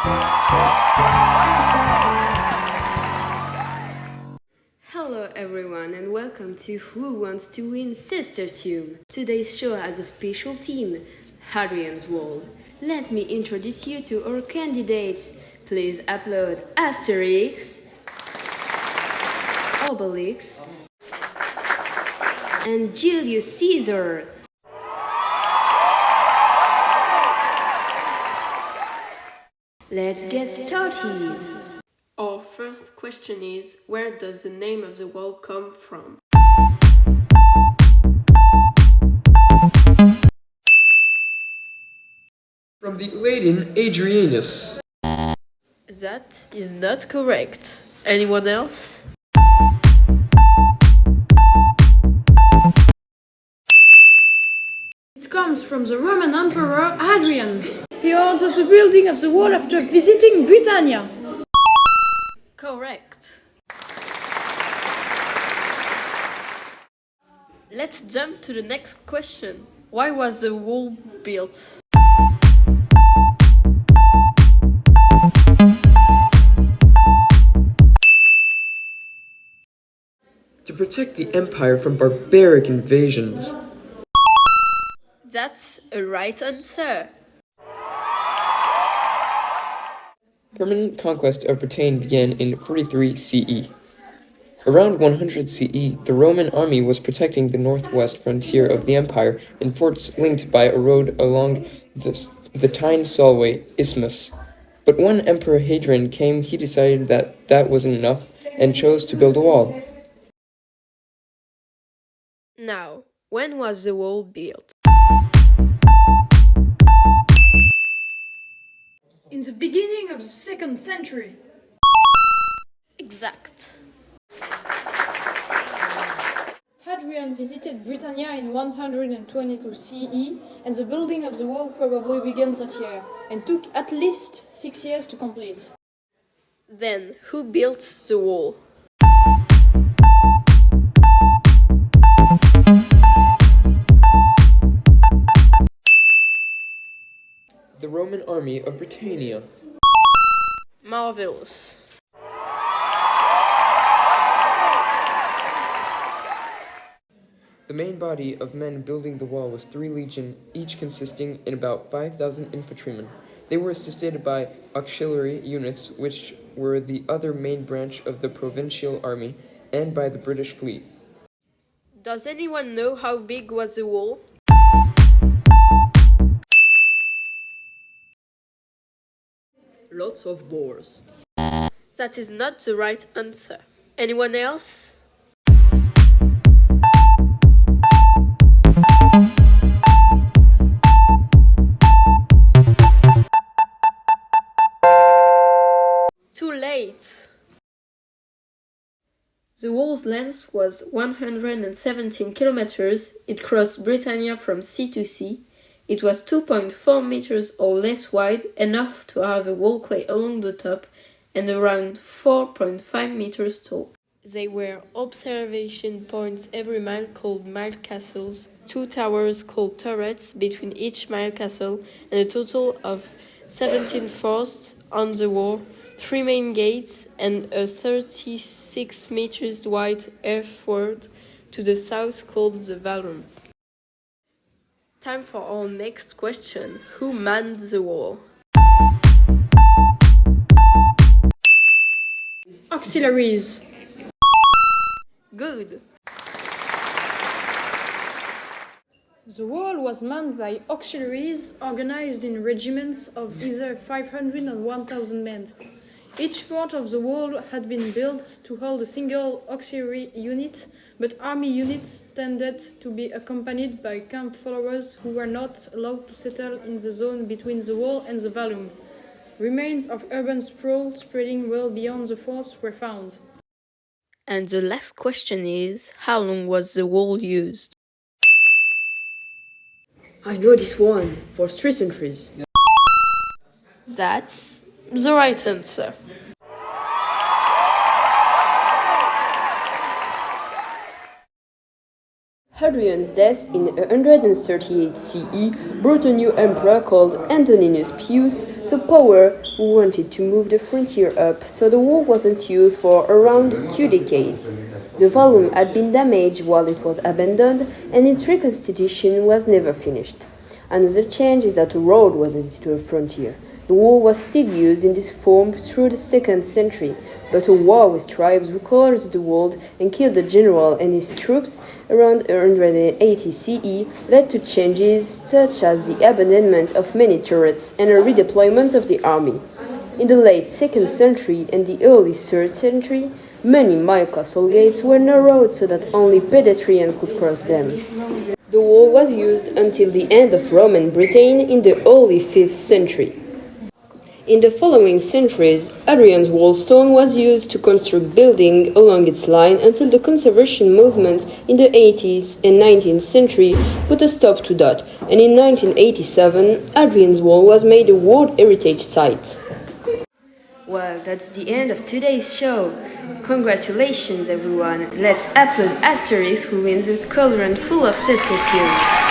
Hello everyone and welcome to Who Wants to Win Sister Tube. Today's show has a special theme, Hadrian's Wall. Let me introduce you to our candidates. Please upload Asterix, Obelix, and Julius Caesar. Let's get started. Our first question is, where does the name of the wall come from? From the Latin Adrianus. That is not correct. Anyone else? It comes from the Roman Emperor Hadrian. He ordered the building of the wall after visiting Britannia. Correct. Let's jump to the next question. Why was the wall built? To protect the empire from barbaric invasions. That's a right answer. Permanent conquest of Britain began in 43 CE. Around 100 CE, the Roman army was protecting the northwest frontier of the empire in forts linked by a road along the Tyne-Solway Isthmus. But when Emperor Hadrian came, he decided that wasn't enough and chose to build a wall. Now, when was the wall built? In the beginning of the 2nd century. Exact. Hadrian visited Britannia in 122 CE, and the building of the wall probably began that year, and took at least 6 years to complete. Then, who built the wall? The Roman army of Britannia. Marvelous. The main body of men building the wall was 3 legions, each consisting in about 5,000 infantrymen. They were assisted by auxiliary units, which were the other main branch of the provincial army, and by the British fleet. Does anyone know how big was the wall? Lots of boars. That is not the right answer. Anyone else? Too late. The wall's length was 117 kilometers. It crossed Britannia from sea to sea. It was 2.4 meters or less wide, enough to have a walkway along the top, and around 4.5 meters tall. There were observation points every mile called mile castles, 2 towers called turrets between each mile castle, and a total of 17 forts on the wall, 3 main gates, and a 36 meters wide earthwork to the south called the Vallum. Time for our next question. Who manned the wall? Auxiliaries. Good. The wall was manned by auxiliaries organized in regiments of either 500 and 1,000 men. Each fort of the wall had been built to hold a single auxiliary unit, but army units tended to be accompanied by camp followers who were not allowed to settle in the zone between the wall and the Vallum. Remains of urban sprawl spreading well beyond the forts were found. And the last question is, how long was the wall used? I know this one, for 3 centuries. That's the right answer. Hadrian's death in 138 CE brought a new emperor called Antoninus Pius to power, who wanted to move the frontier up, so the wall wasn't used for around 2 decades. The volume had been damaged while it was abandoned, and its reconstitution was never finished. Another change is that a road was added to the frontier. The wall was still used in this form through the 2nd century, but a war with tribes recovered the wall and killed the general and his troops around 180 CE led to changes such as the abandonment of many turrets and a redeployment of the army. In the late 2nd century and the early 3rd century, many mile castle gates were narrowed so that only pedestrians could cross them. The wall was used until the end of Roman Britain in the early 5th century. In the following centuries, Hadrian's wall stone was used to construct buildings along its line until the conservation movement in the 18th and 19th century put a stop to that, and in 1987, Hadrian's wall was made a World Heritage Site. Well, that's the end of today's show. Congratulations, everyone. Let's applaud Asterisk who wins a cauldron full of cestus here.